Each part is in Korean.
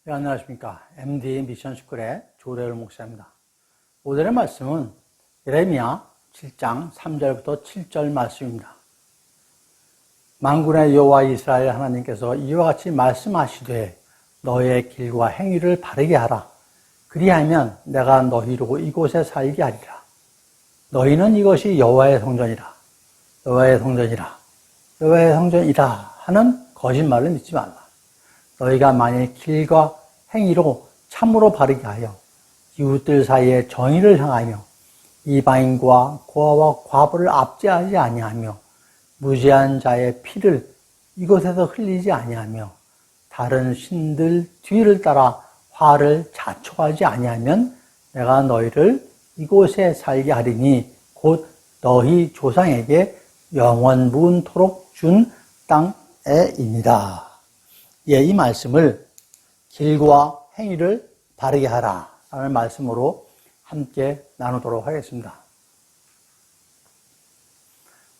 네, 안녕하십니까. MD 미션스쿨의 조래열 목사입니다. 오늘의 말씀은 예레미야 7장 3절부터 7절 말씀입니다. 만군의 여호와 이스라엘 하나님께서 이와 같이 말씀하시되 너의 길과 행위를 바르게 하라. 그리하면 내가 너희로 이곳에 살게 하리라. 너희는 이것이 여호와의 성전이라. 여호와의 성전이라. 여호와의 성전이라 하는 거짓말을 믿지 말라. 너희가 만일 길과 행위로 참으로 바르게 하여 이웃들 사이에 정의를 향하며 이방인과 고아와 과부를 압제하지 아니하며 무죄한 자의 피를 이곳에서 흘리지 아니하며 다른 신들 뒤를 따라 화를 자초하지 아니하면 내가 너희를 이곳에 살게 하리니 곧 너희 조상에게 영원무운토록 준 땅에입니다. 예, 이 말씀을 길과 행위를 바르게 하라 라는 말씀으로 함께 나누도록 하겠습니다.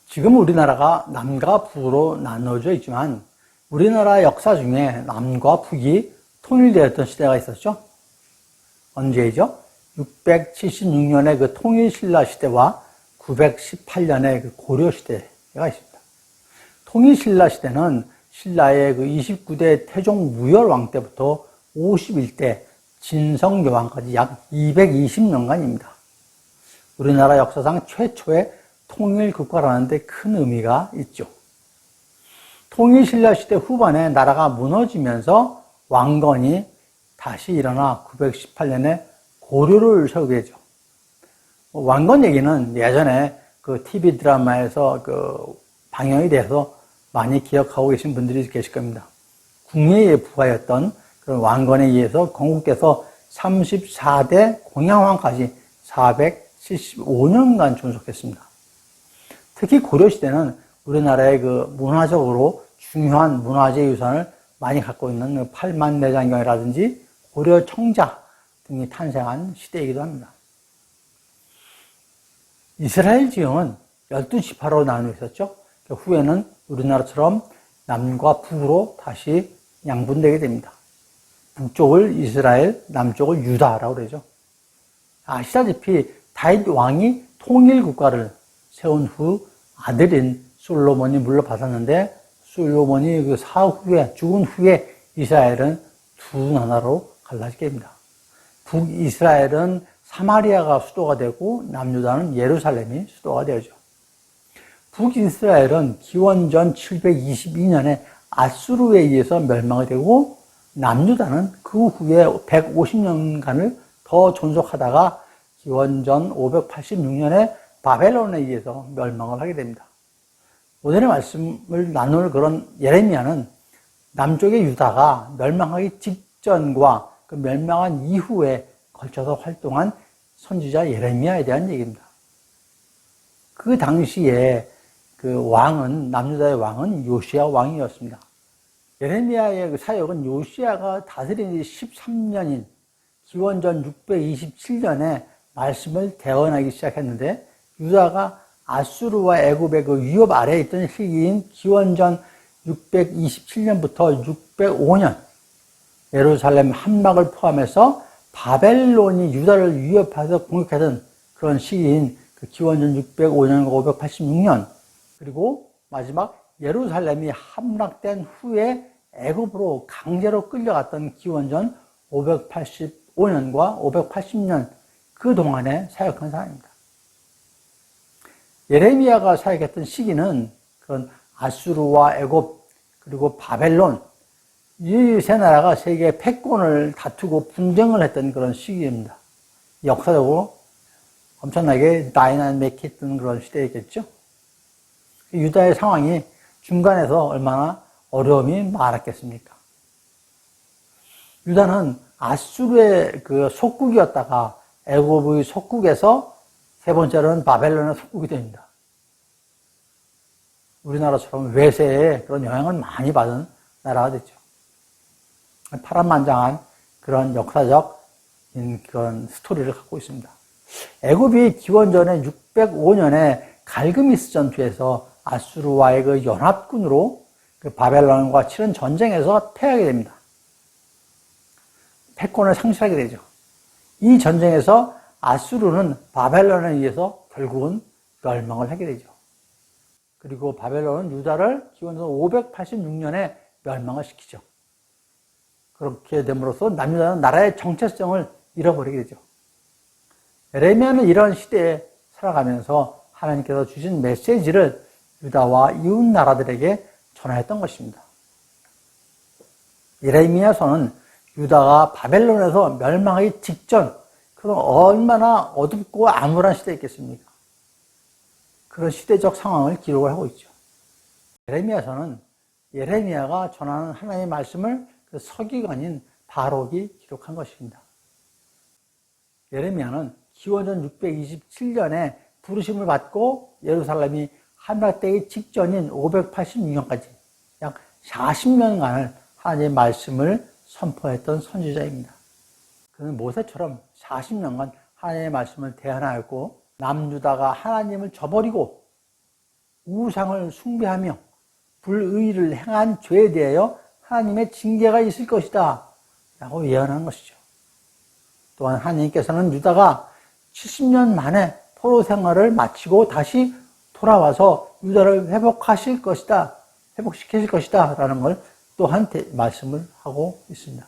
지금 우리나라가 남과 북으로 나눠져 있지만 우리나라 역사 중에 남과 북이 통일되었던 시대가 있었죠. 언제이죠? 676년의 그 통일신라 시대와 918년의 그 고려 시대가 있습니다. 통일신라 시대는 신라의 그 29대 태종 무열왕 때부터 51대 진성여왕까지 약 220년간입니다. 우리나라 역사상 최초의 통일국가라는 데 큰 의미가 있죠. 통일신라 시대 후반에 나라가 무너지면서 왕건이 다시 일어나 918년에 고려를 세우게 되죠. 왕건 얘기는 예전에 그 TV 드라마에서 그 방영이 돼서 많이 기억하고 계신 분들이 계실 겁니다. 국내의 부하였던 그런 왕건에 의해서 건국께서 34대 공양왕까지 475년간 존속했습니다. 특히 고려시대는 우리나라의 그 문화적으로 중요한 문화재 유산을 많이 갖고 있는 팔만내장경이라든지 고려 청자 등이 탄생한 시대이기도 합니다. 이스라엘 지형은 12지파로 나누어 있었죠. 후에는 우리나라처럼 남과 북으로 다시 양분되게 됩니다. 북쪽을 이스라엘, 남쪽을 유다라고 그러죠. 아시다시피 다윗 왕이 통일국가를 세운 후 아들인 솔로몬이 물려받았는데 솔로몬이 그 사후에 죽은 후에 이스라엘은 두 나라로 갈라지게 됩니다. 북이스라엘은 사마리아가 수도가 되고 남유다는 예루살렘이 수도가 되어죠. 북이스라엘은 기원전 722년에 아수르에 의해서 멸망이 되고 남유다는 그 후에 150년간을 더 존속하다가 기원전 586년에 바벨론에 의해서 멸망을 하게 됩니다. 오늘의 말씀을 나눌 그런 예레미야는 남쪽의 유다가 멸망하기 직전과 그 멸망한 이후에 걸쳐서 활동한 선지자 예레미야에 대한 얘기입니다. 그 당시에 그 왕은, 남유다의 왕은 요시야 왕이었습니다. 예레미야의 그 사역은 요시야가 다스린 지 13년인 기원전 627년에 말씀을 대언하기 시작했는데 유다가 아수르와 애굽의 그 위협 아래에 있던 시기인 기원전 627년부터 605년 예루살렘 함락을 포함해서 바벨론이 유다를 위협해서 공격하던 그런 시기인 그 기원전 605년과 586년 그리고 마지막 예루살렘이 함락된 후에 애굽으로 강제로 끌려갔던 기원전 585년과 580년 그 동안에 사역한 사람입니다. 예레미야가 사역했던 시기는 그런 아수르와 애굽 그리고 바벨론 이 세 나라가 세계 패권을 다투고 분쟁을 했던 그런 시기입니다. 역사적으로 엄청나게 다이나믹했던 그런 시대였겠죠. 유다의 상황이 중간에서 얼마나 어려움이 많았겠습니까? 유다는 아수르의 그 속국이었다가 애굽의 속국에서 세 번째로는 바벨론의 속국이 됩니다. 우리나라처럼 외세에 그런 영향을 많이 받은 나라가 됐죠. 파란만장한 그런 역사적 그런 스토리를 갖고 있습니다. 애굽이 기원전에 605년에 갈그미스 전투에서 아수르와의 그 연합군으로 그 바벨론과 치른 전쟁에서 패하게 됩니다. 패권을 상실하게 되죠. 이 전쟁에서 아수르는 바벨론에 의해서 결국은 멸망을 하게 되죠. 그리고 바벨론은 유다를 기원전 586년에 멸망을 시키죠. 그렇게 됨으로써 남유다는 나라의 정체성을 잃어버리게 되죠. 예레미야는 이런 시대에 살아가면서 하나님께서 주신 메시지를 유다와 이웃 나라들에게 전하였던 것입니다. 예레미야서는 유다가 바벨론에서 멸망하기 직전, 그럼 얼마나 어둡고 암울한 시대였겠습니까? 그런 시대적 상황을 기록을 하고 있죠. 예레미야서는 예레미야가 전하는 하나님의 말씀을 그 서기관인 바록이 기록한 것입니다. 예레미야는 기원전 627년에 부르심을 받고 예루살렘이 함락되기 직전인 586년까지 약 40년간을 하나님의 말씀을 선포했던 선지자입니다. 그는 모세처럼 40년간 하나님의 말씀을 대언하였고 남유다가 하나님을 저버리고 우상을 숭배하며 불의를 행한 죄에 대하여 하나님의 징계가 있을 것이다 라고 예언한 것이죠. 또한 하나님께서는 유다가 70년 만에 포로 생활을 마치고 다시 돌아와서 유다를 회복시킬 것이다 라는 걸 또한 말씀을 하고 있습니다.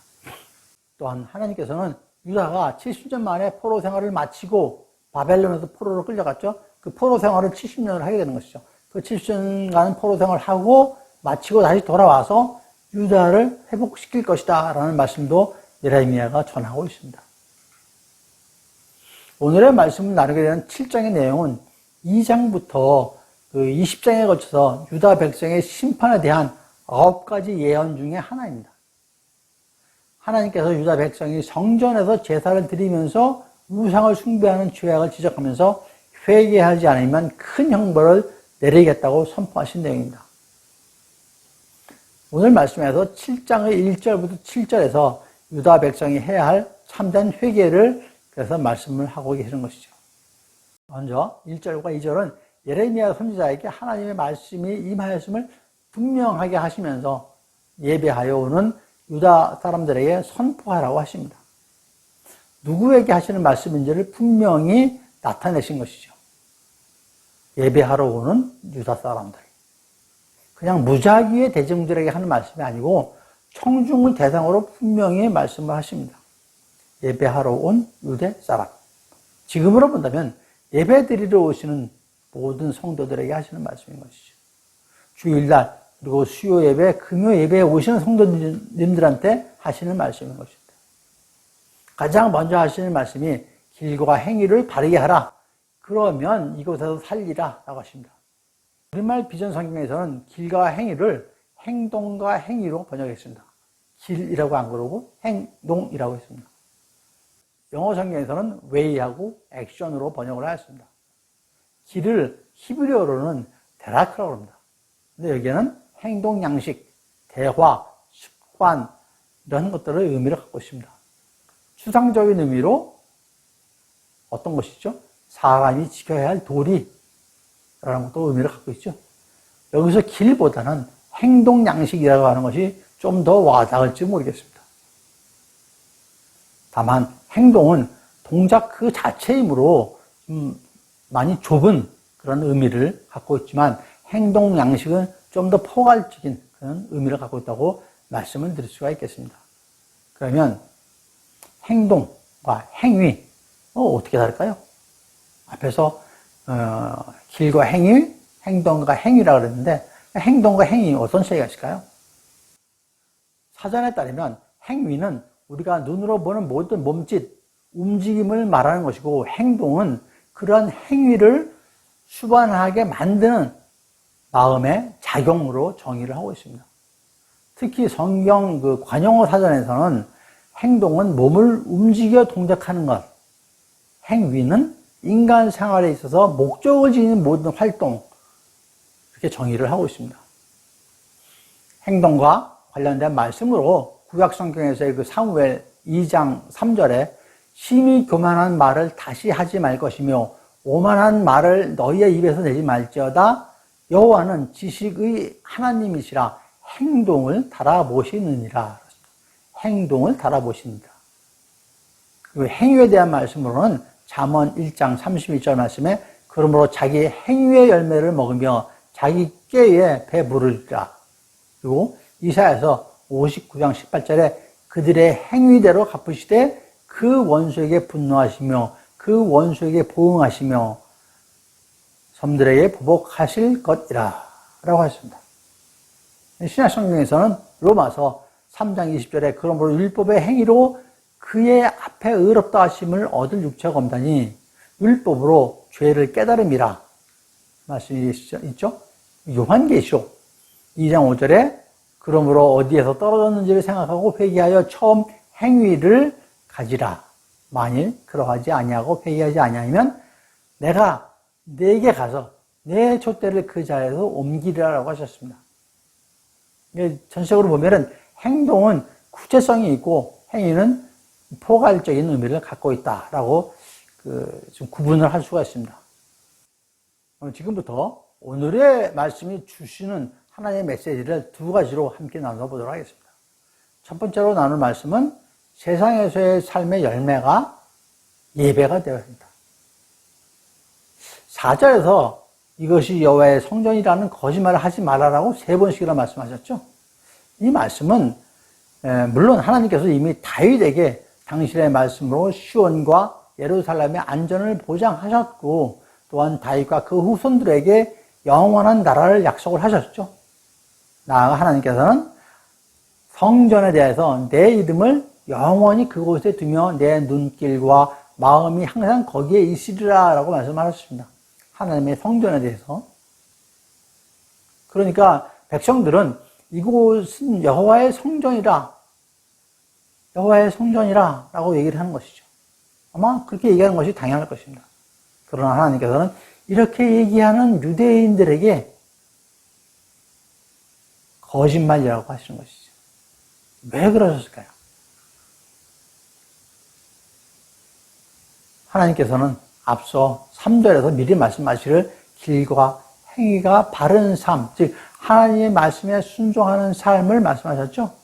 또한 하나님께서는 유다가 70년 만에 포로 생활을 마치고 바벨론에서 포로로 끌려갔죠. 그 포로 생활을 70년을 하게 되는 것이죠. 그 70년간 포로 생활을 하고 마치고 다시 돌아와서 유다를 회복시킬 것이다 라는 말씀도 예레미야가 전하고 있습니다. 오늘의 말씀을 나누게 되는 7장의 내용은 2장부터 그 20장에 걸쳐서 유다 백성의 심판에 대한 9가지 예언 중에 하나입니다. 하나님께서 유다 백성이 성전에서 제사를 드리면서 우상을 숭배하는 죄악을 지적하면서 회개하지 않으면 큰 형벌을 내리겠다고 선포하신 내용입니다. 오늘 말씀에서 7장의 1절부터 7절에서 유다 백성이 해야 할 참된 회개를 그래서 말씀을 하고 계시는 것이죠. 먼저 1절과 2절은 예레미야 선지자에게 하나님의 말씀이 임하였음을 분명하게 하시면서 예배하여 오는 유다 사람들에게 선포하라고 하십니다. 누구에게 하시는 말씀인지를 분명히 나타내신 것이죠. 예배하러 오는 유다 사람들. 그냥 무작위의 대중들에게 하는 말씀이 아니고 청중을 대상으로 분명히 말씀을 하십니다. 예배하러 온 유대 사람. 지금으로 본다면 예배 드리러 오시는 모든 성도들에게 하시는 말씀인 것이죠. 주일날 그리고 수요 예배, 금요 예배에 오시는 성도님들한테 하시는 말씀인 것입니다. 가장 먼저 하시는 말씀이 길과 행위를 바르게 하라. 그러면 이곳에서 살리라 라고 하십니다. 우리말 비전 성경에서는 길과 행위를 행동과 행위로 번역했습니다. 길이라고 안 그러고 행동이라고 했습니다. 영어 성경에서는 way하고 action으로 번역을 하였습니다. 길을 히브리어로는 데라크라고 합니다. 근데 여기에는 행동 양식, 대화, 습관 이런 것들의 의미를 갖고 있습니다. 추상적인 의미로 어떤 것이죠? 사람이 지켜야 할 도리라는 것도 의미를 갖고 있죠. 여기서 길보다는 행동 양식이라고 하는 것이 좀 더 와닿을지 모르겠습니다. 다만 행동은 동작 그 자체이므로 많이 좁은 그런 의미를 갖고 있지만 행동 양식은 좀 더 포괄적인 그런 의미를 갖고 있다고 말씀을 드릴 수가 있겠습니다. 그러면 행동과 행위 어떻게 다를까요? 앞에서 길과 행위, 행동과 행위라고 그랬는데 행동과 행위 어떤 차이가 있을까요? 사전에 따르면 행위는 우리가 눈으로 보는 모든 몸짓, 움직임을 말하는 것이고 행동은 그런 행위를 수반하게 만드는 마음의 작용으로 정의를 하고 있습니다. 특히 성경 그 관용어 사전에서는 행동은 몸을 움직여 동작하는 것, 행위는 인간 생활에 있어서 목적을 지니는 모든 활동, 이렇게 정의를 하고 있습니다. 행동과 관련된 말씀으로 구약 성경에서의 그 사무엘 2장 3절에 심히 교만한 말을 다시 하지 말 것이며 오만한 말을 너희의 입에서 내지 말지어다 여호와는 지식의 하나님이시라 행동을 달아보시느니라. 행동을 달아보시느니라. 그 행위에 대한 말씀으로는 잠언 1장 31절 말씀에 그러므로 자기 행위의 열매를 먹으며 자기 꾀에 배부르리라. 그리고 이사야서 59장 18절에 그들의 행위대로 갚으시되 그 원수에게 분노하시며 그 원수에게 보응하시며 섬들에게 보복하실 것이라 라고 하셨습니다. 신약 성경에서는 로마서 3장 20절에 그러므로 율법의 행위로 그의 앞에 의롭다 하심을 얻을 육체가 없다니 율법으로 죄를 깨달음이라 말씀이 있죠. 요한계시록 2장 5절에 그러므로 어디에서 떨어졌는지를 생각하고 회개하여 처음 행위를 가지라. 만일 그러하지 아니하고 회개하지 아니하면 내가 네게 가서 내 촛대를 그 자리에서 옮기리라고 하셨습니다. 전체적으로 보면은 행동은 구체성이 있고 행위는 포괄적인 의미를 갖고 있다라고 좀 구분을 할 수가 있습니다. 지금부터 오늘의 말씀이 주시는 하나님의 메시지를 두 가지로 함께 나눠보도록 하겠습니다. 첫 번째로 나눌 말씀은 세상에서의 삶의 열매가 예배가 되어야 한다. 4절에서 이것이 여호와의 성전이라는 거짓말을 하지 말아라고 3번씩이나 말씀하셨죠. 이 말씀은 물론 하나님께서 이미 다윗에게 당신의 말씀으로 시온과 예루살렘의 안전을 보장하셨고 또한 다윗과 그 후손들에게 영원한 나라를 약속을 하셨죠. 나아가 하나님께서는 성전에 대해서 내 이름을 영원히 그곳에 두며 내 눈길과 마음이 항상 거기에 있으리라 라고 말씀하셨습니다. 하나님의 성전에 대해서. 그러니까 백성들은 이곳은 여호와의 성전이라 여호와의 성전이라 라고 얘기를 하는 것이죠. 아마 그렇게 얘기하는 것이 당연할 것입니다. 그러나 하나님께서는 이렇게 얘기하는 유대인들에게 거짓말이라고 하시는 것이죠. 왜 그러셨을까요? 하나님께서는 앞서 3절에서 미리 말씀하시기를 길과 행위가 바른 삶, 즉 하나님의 말씀에 순종하는 삶을 말씀하셨죠.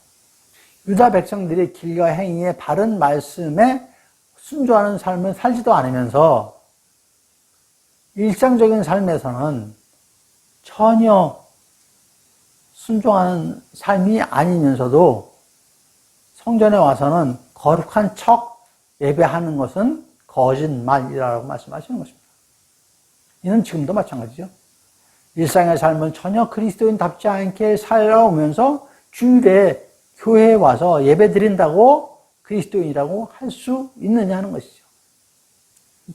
유다 백성들이 길과 행위의 바른 말씀에 순종하는 삶을 살지도 않으면서 일상적인 삶에서는 전혀 순종하는 삶이 아니면서도 성전에 와서는 거룩한 척 예배하는 것은 거짓말이라고 말씀하시는 것입니다. 이는 지금도 마찬가지죠. 일상의 삶은 전혀 그리스도인답지 않게 살아오면서 주일에 교회에 와서 예배 드린다고 그리스도인이라고 할 수 있느냐 하는 것이죠.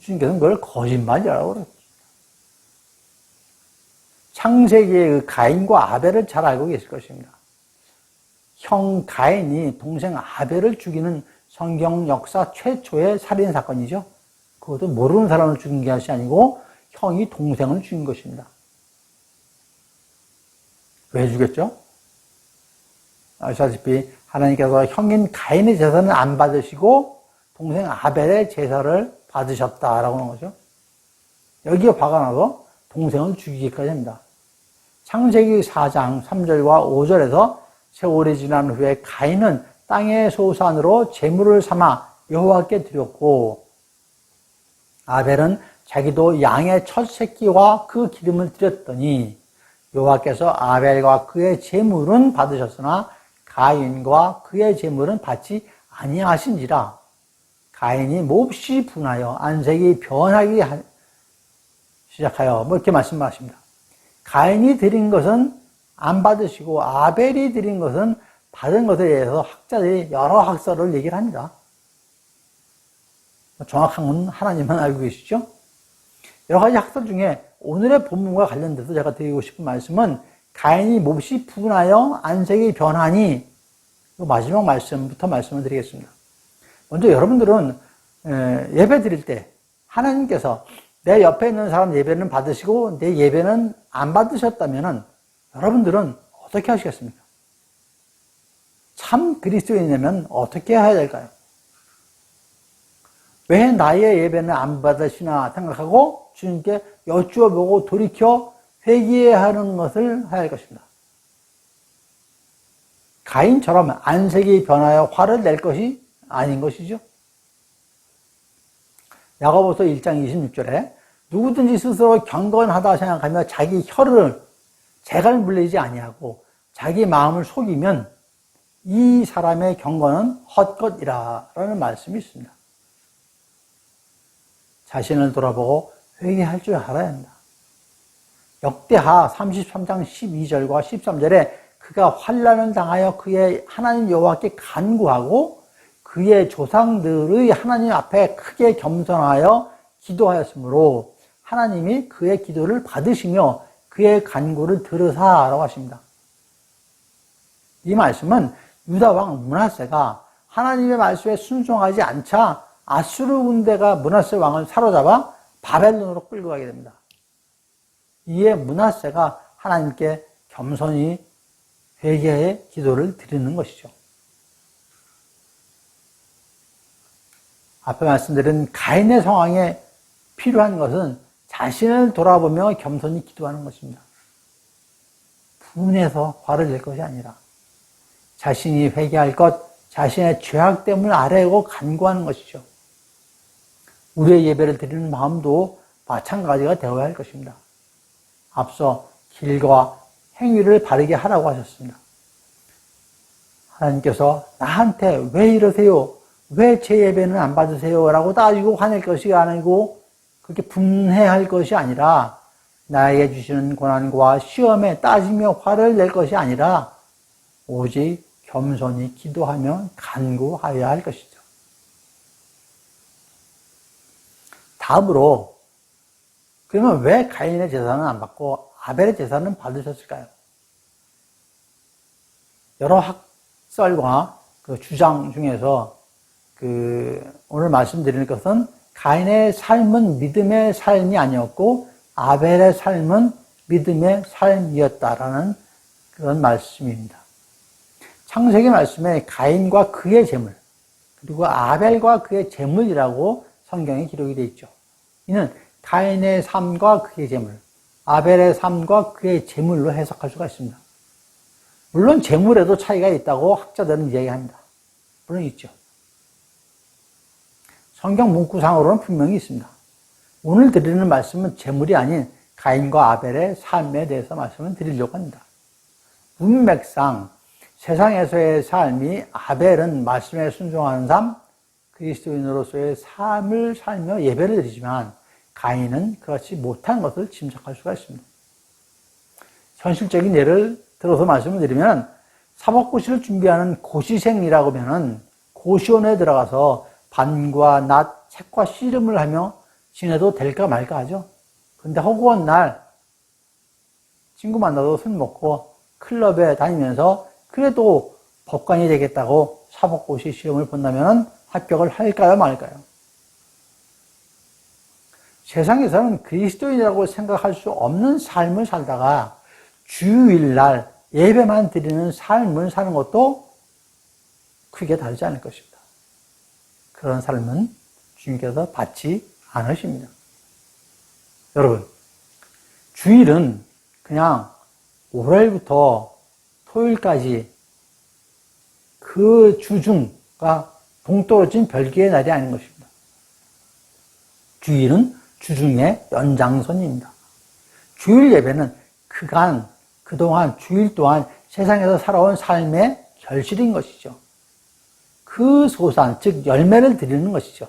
주님께서는 그걸 거짓말이라고 그래요. 창세기의 그 가인과 아벨을 잘 알고 계실 것입니다. 형 가인이 동생 아벨을 죽이는 성경 역사 최초의 살인 사건이죠. 그것도 모르는 사람을 죽인 것이 아니고 형이 동생을 죽인 것입니다. 왜 죽였죠? 아시다시피 하나님께서 형인 가인의 제사는 안 받으시고 동생 아벨의 제사를 받으셨다라고 하는 거죠. 여기에 화가 나서 동생을 죽이기까지 합니다. 창세기 4장 3절과 5절에서 세월이 지난 후에 가인은 땅의 소산으로 제물을 삼아 여호와께 드렸고 아벨은 자기도 양의 첫 새끼와 그 기름을 드렸더니 여호와께서 아벨과 그의 제물은 받으셨으나 가인과 그의 제물은 받지 아니하신지라. 가인이 몹시 분하여 안색이 변하기 시작하여 이렇게 말씀하십니다. 가인이 드린 것은 안 받으시고 아벨이 드린 것은 받은 것에 대해서 학자들이 여러 학설을 얘기를 합니다. 정확한 건 하나님만 알고 계시죠? 여러 가지 학설 중에 오늘의 본문과 관련돼서 제가 드리고 싶은 말씀은 가인이 몹시 분하여 안색이 변하니 마지막 말씀부터 말씀을 드리겠습니다. 먼저 여러분들은 예배 드릴 때 하나님께서 내 옆에 있는 사람 예배는 받으시고 내 예배는 안 받으셨다면 여러분들은 어떻게 하시겠습니까? 참 그리스도인이라면 어떻게 해야 될까요? 왜 나의 예배는 안 받으시나 생각하고 주님께 여쭈어보고 돌이켜 회개해야 하는 것을 해야 할 것입니다. 가인처럼 안색이 변하여 화를 낼 것이 아닌 것이죠. 야고보서 1장 26절에 누구든지 스스로 경건하다 생각하며 자기 혀를 재갈 물리지 아니하고 자기 마음을 속이면 이 사람의 경건은 헛것이라 라는 말씀이 있습니다. 자신을 돌아보고 회개할 줄 알아야 한다. 역대하 33장 12절과 13절에 그가 환난을 당하여 그의 하나님 여호와께 간구하고 그의 조상들의 하나님 앞에 크게 겸손하여 기도하였으므로 하나님이 그의 기도를 받으시며 그의 간구를 들으사라고 하십니다. 이 말씀은 유다 왕 므낫세가 하나님의 말씀에 순종하지 않자 아수르 군대가 므낫세 왕을 사로잡아 바벨론으로 끌고 가게 됩니다. 이에 므낫세가 하나님께 겸손히 회개의 기도를 드리는 것이죠. 앞에 말씀드린 가인의 상황에 필요한 것은 자신을 돌아보며 겸손히 기도하는 것입니다. 분해서 화를 낼 것이 아니라 자신이 회개할 것, 자신의 죄악됨을 아뢰고 간구하는 것이죠. 우리의 예배를 드리는 마음도 마찬가지가 되어야 할 것입니다. 앞서 길과 행위를 바르게 하라고 하셨습니다. 하나님께서 나한테 왜 이러세요? 왜 제 예배는 안 받으세요? 라고 따지고 화낼 것이 아니고 그렇게 분해할 것이 아니라 나에게 주시는 고난과 시험에 따지며 화를 낼 것이 아니라 오직 겸손히 기도하며 간구하여야 할 것이죠. 다음으로 그러면 왜 가인의 제사는 안 받고 아벨의 제사는 받으셨을까요? 여러 학설과 그 주장 중에서 오늘 말씀드리는 것은 가인의 삶은 믿음의 삶이 아니었고 아벨의 삶은 믿음의 삶이었다라는 그런 말씀입니다. 창세기 말씀에 가인과 그의 재물 그리고 아벨과 그의 재물이라고 성경에 기록이 되어 있죠. 이는 가인의 삶과 그의 재물, 아벨의 삶과 그의 재물로 해석할 수가 있습니다. 물론 재물에도 차이가 있다고 학자들은 이야기합니다. 물론 있죠. 성경 문구상으로는 분명히 있습니다. 오늘 드리는 말씀은 재물이 아닌 가인과 아벨의 삶에 대해서 말씀을 드리려고 합니다. 문맥상 세상에서의 삶이 아벨은 말씀에 순종하는 삶, 그리스도인으로서의 삶을 살며 예배를 드리지만 가인은 그렇지 못한 것을 짐작할 수가 있습니다. 현실적인 예를 들어서 말씀을 드리면 사법고시를 준비하는 고시생이라고 하면 고시원에 들어가서 밤과 낮 책과 씨름을 하며 지내도 될까 말까 하죠. 근데 허구한 날 친구 만나서 술 먹고 클럽에 다니면서 그래도 법관이 되겠다고 사법고시 시험을 본다면 합격을 할까요 말까요? 세상에서는 그리스도인이라고 생각할 수 없는 삶을 살다가 주일날 예배만 드리는 삶을 사는 것도 크게 다르지 않을 것입니다. 그런 삶은 주님께서 받지 않으십니다. 여러분, 주일은 그냥 월요일부터 토요일까지 그 주중과 동떨어진 별개의 날이 아닌 것입니다. 주일은 주중의 연장선입니다. 주일 예배는 그동안 주일 동안 세상에서 살아온 삶의 결실인 것이죠. 그 소산, 즉 열매를 드리는 것이죠.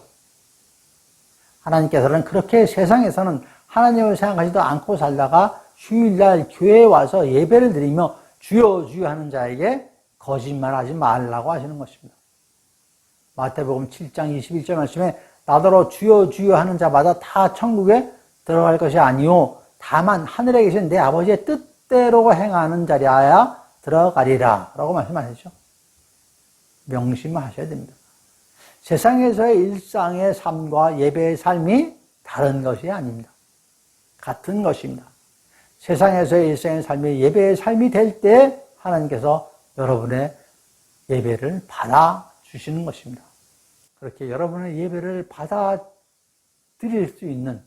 하나님께서는 그렇게 세상에서는 하나님을 생각하지도 않고 살다가 주일날 교회에 와서 예배를 드리며 주여 주여 하는 자에게 거짓말하지 말라고 하시는 것입니다. 마태복음 7장 21절 말씀에 나더러 주여 주여 하는 자마다 다 천국에 들어갈 것이 아니요 다만 하늘에 계신 내 아버지의 뜻대로 행하는 자리야 들어가리라 라고 말씀하셨죠. 명심하셔야 됩니다. 세상에서의 일상의 삶과 예배의 삶이 다른 것이 아닙니다. 같은 것입니다. 세상에서의 일상의 삶이 예배의 삶이 될 때 하나님께서 여러분의 예배를 받아주시는 것입니다. 그렇게 여러분의 예배를 받아들일 수 있는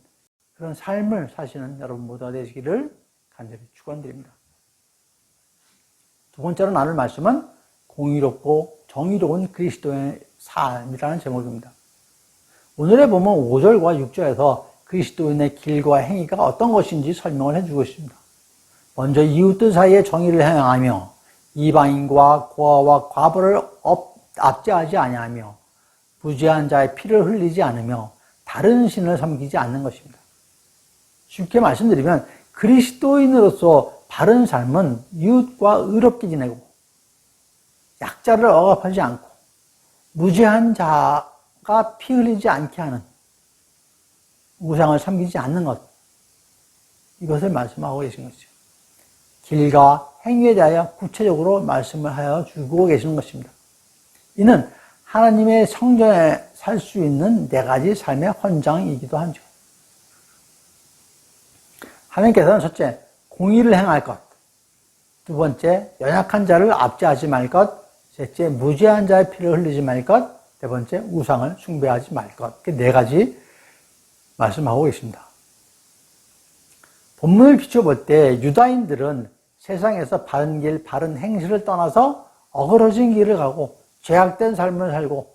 그런 삶을 사시는 여러분 모두가 되시기를 간절히 축원드립니다. 두 번째로 나눌 말씀은 공의롭고 정의로운 그리스도의 삶이라는 제목입니다. 오늘의 본문 5절과 6절에서 그리스도인의 길과 행위가 어떤 것인지 설명을 해주고 있습니다. 먼저 이웃들 사이에 정의를 행하며 이방인과 고아와 과부를 압제하지 아니하며 무죄한 자의 피를 흘리지 않으며 다른 신을 섬기지 않는 것입니다. 쉽게 말씀드리면 그리스도인으로서 바른 삶은 이웃과 의롭게 지내고 약자를 억압하지 않고 무죄한 자가 피 흘리지 않게 하는 우상을 섬기지 않는 것, 이것을 말씀하고 계신 것이죠. 길과 행위에 대하여 구체적으로 말씀을 하여 주고 계시는 것입니다. 이는 하나님의 성전에 살 수 있는 4가지 삶의 헌장이기도 하죠. 하나님께서는 첫째, 공의를 행할 것. 두 번째, 연약한 자를 압제하지 말 것. 셋째, 무죄한 자의 피를 흘리지 말 것. 네 번째, 우상을 숭배하지 말 것. 이렇게 4가지 말씀하고 계십니다. 본문을 비춰볼 때 유다인들은 세상에서 바른 길, 바른 행실을 떠나서 어그러진 길을 가고 죄악된 삶을 살고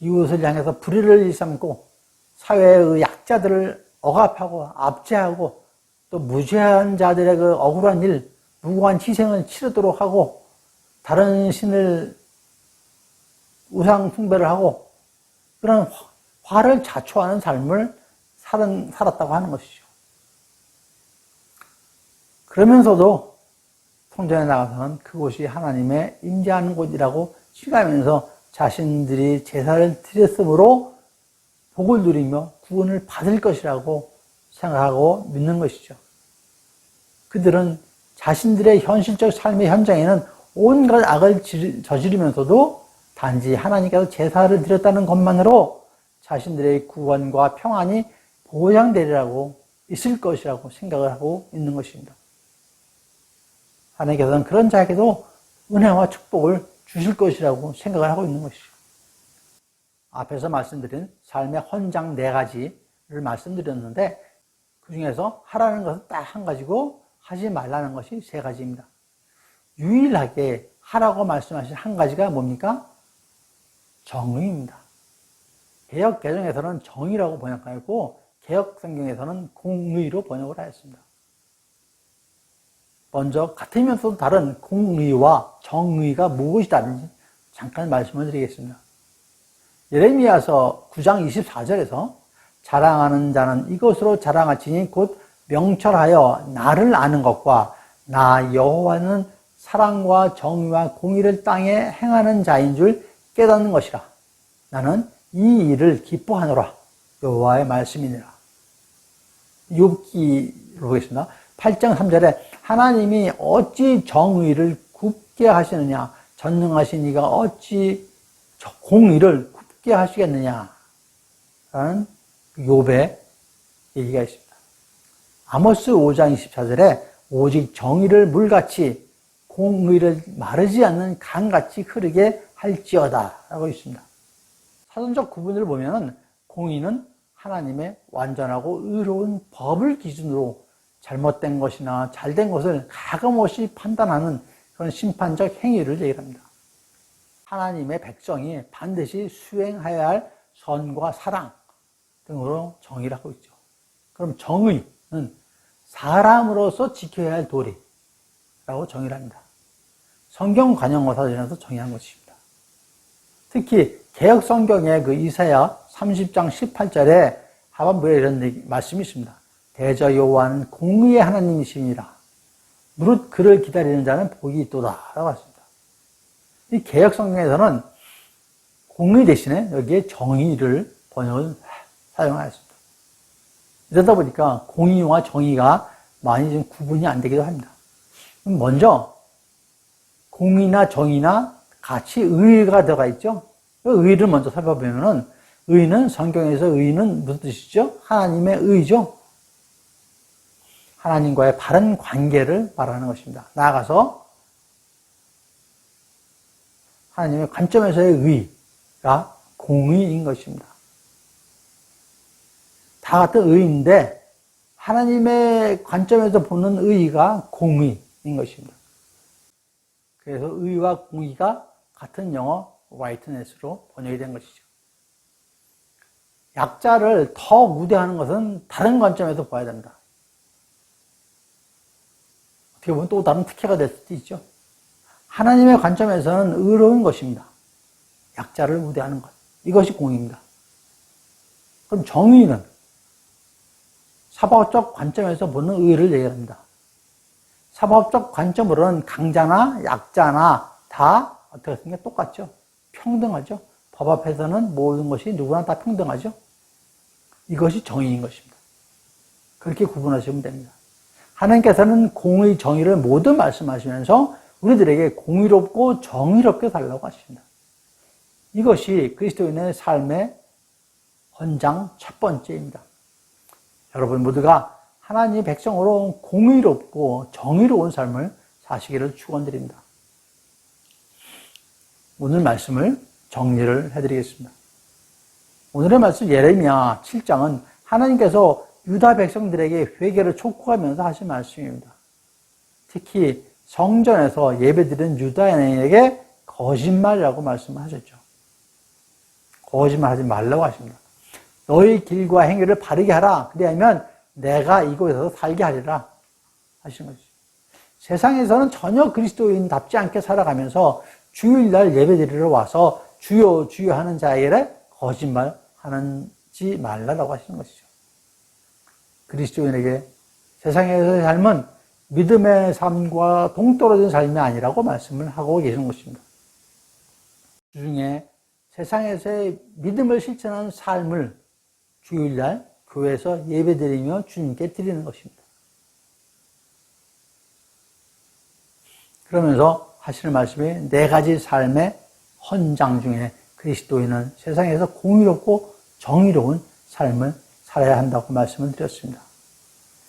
이웃을 향해서 불의를 일삼고 사회의 약자들을 억압하고 압제하고 또 무죄한 자들의 그 억울한 일, 무고한 희생을 치르도록 하고 다른 신을 우상 숭배를 하고 그런 화를 자초하는 삶을 살았다고 하는 것이죠. 그러면서도 성전에 나가서는 그곳이 하나님의 임재하는 곳이라고 시가하면서 자신들이 제사를 드렸으므로 복을 누리며 구원을 받을 것이라고 생각하고 믿는 것이죠. 그들은 자신들의 현실적 삶의 현장에는 온갖 악을 저지르면서도 단지 하나님께서 제사를 드렸다는 것만으로 자신들의 구원과 평안이 보장되리라고 있을 것이라고 생각을 하고 있는 것입니다. 하나님께서는 그런 자에게도 은혜와 축복을 주실 것이라고 생각을 하고 있는 것이죠. 앞에서 말씀드린 삶의 헌장 4가지를 말씀드렸는데 그 중에서 하라는 것은 딱 한 가지고 하지 말라는 것이 3가지입니다. 유일하게 하라고 말씀하신 한 가지가 뭡니까? 정의입니다. 개역 개정에서는 정의라고 번역하였고 개역 성경에서는 공의로 번역을 하였습니다. 먼저 같으면서도 다른 공의와 정의가 무엇이 다른지 잠깐 말씀을 드리겠습니다. 예레미야서 9장 24절에서 자랑하는 자는 이것으로 자랑할지니 곧 명철하여 나를 아는 것과 나 여호와는 사랑과 정의와 공의를 땅에 행하는 자인 줄 깨닫는 것이라. 나는 이 일을 기뻐하노라. 여호와의 말씀이니라. 욥기로 보겠습니다. 8장 3절에 하나님이 어찌 정의를 굽게 하시느냐, 전능하신 이가 어찌 공의를 굽게 하시겠느냐 라는 욥의 얘기가 있습니다. 아모스 5장 24절에 오직 정의를 물같이 공의를 마르지 않는 강같이 흐르게 할지어다 라고 있습니다. 사전적 구분을 보면 공의는 하나님의 완전하고 의로운 법을 기준으로 잘못된 것이나 잘된 것을 가감없이 판단하는 그런 심판적 행위를 얘기합니다. 하나님의 백성이 반드시 수행해야 할 선과 사랑 등으로 정의를 하고 있죠. 그럼 정의는 사람으로서 지켜야 할 도리라고 정의를 합니다. 성경 관용어사전에서 정의한 것입니다. 특히 개역 성경의 그 이사야 30장 18절에 하반부에 이런 말씀이 있습니다. 대저 여호와는 공의의 하나님이시니라. 무릇 그를 기다리는 자는 복이 있도다 라고 했습니다. 이 개역 성경에서는 공의 대신에 여기에 정의를 번역을 사용하였습니다. 이러다 보니까 공의와 정의가 많이 좀 구분이 안 되기도 합니다. 먼저 공의나 정의나 같이 의가 들어가 있죠. 의를 먼저 살펴보면은 의는 성경에서 의는 무슨 뜻이죠? 하나님의 의죠. 하나님과의 바른 관계를 말하는 것입니다. 나아가서 하나님의 관점에서의 의가 공의인 것입니다. 다 같은 의인데 하나님의 관점에서 보는 의가 공의인 것입니다. 그래서 의와 공의가 같은 영어 whiteness로 번역이 된 것이죠. 약자를 더 우대하는 것은 다른 관점에서 봐야 됩니다. 어떻게 보면 또 다른 특혜가 될 수도 있죠. 하나님의 관점에서는 의로운 것입니다. 약자를 우대하는 것. 이것이 공의입니다. 그럼 정의는 사법적 관점에서 보는 의를 얘기합니다. 사법적 관점으로는 강자나 약자나 다 어떻게 생각 똑같죠. 평등하죠. 법 앞에서는 모든 것이 누구나 다 평등하죠. 이것이 정의인 것입니다. 그렇게 구분하시면 됩니다. 하나님께서는 공의, 정의를 모두 말씀하시면서 우리들에게 공의롭고 정의롭게 살라고 하십니다. 이것이 그리스도인의 삶의 헌장 첫 번째입니다. 여러분 모두가 하나님의 백성으로 공의롭고 정의로운 삶을 사시기를 축원드립니다. 오늘 말씀을 정리를 해드리겠습니다. 오늘의 말씀 예레미야 7장은 하나님께서 유다 백성들에게 회개를 촉구하면서 하신 말씀입니다. 특히 성전에서 예배드린 유다인에게 거짓말이라고 말씀하셨죠. 거짓말하지 말라고 하십니다. 너희 길과 행위를 바르게 하라. 그리하면 내가 이곳에서 살게 하리라 하시는 것이죠. 세상에서는 전혀 그리스도인답지 않게 살아가면서 주일날 예배드리러 와서 주여 주여 하는 자에게 거짓말하지 말라고 하시는 것이죠. 그리스도인에게 세상에서의 삶은 믿음의 삶과 동떨어진 삶이 아니라고 말씀을 하고 계시는 것입니다. 그중에 세상에서의 믿음을 실천하는 삶을 주일날 교회에서 예배드리며 주님께 드리는 것입니다. 그러면서 하시는 말씀이 네 가지 삶의 헌장 중에 그리스도인은 세상에서 공의롭고 정의로운 삶을 살아야 한다고 말씀을 드렸습니다.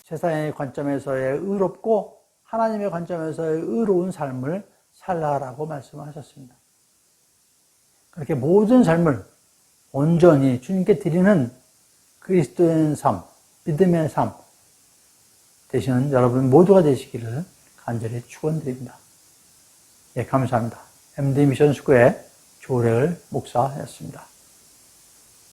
세상의 관점에서의 의롭고 하나님의 관점에서의 의로운 삶을 살라라고 말씀하셨습니다. 그렇게 모든 삶을 온전히 주님께 드리는 그리스도인 삶, 믿음의 삶 되시는 여러분 모두가 되시기를 간절히 축원드립니다. 예, 감사합니다. MD 미션 스쿨의 조래을 목사였습니다.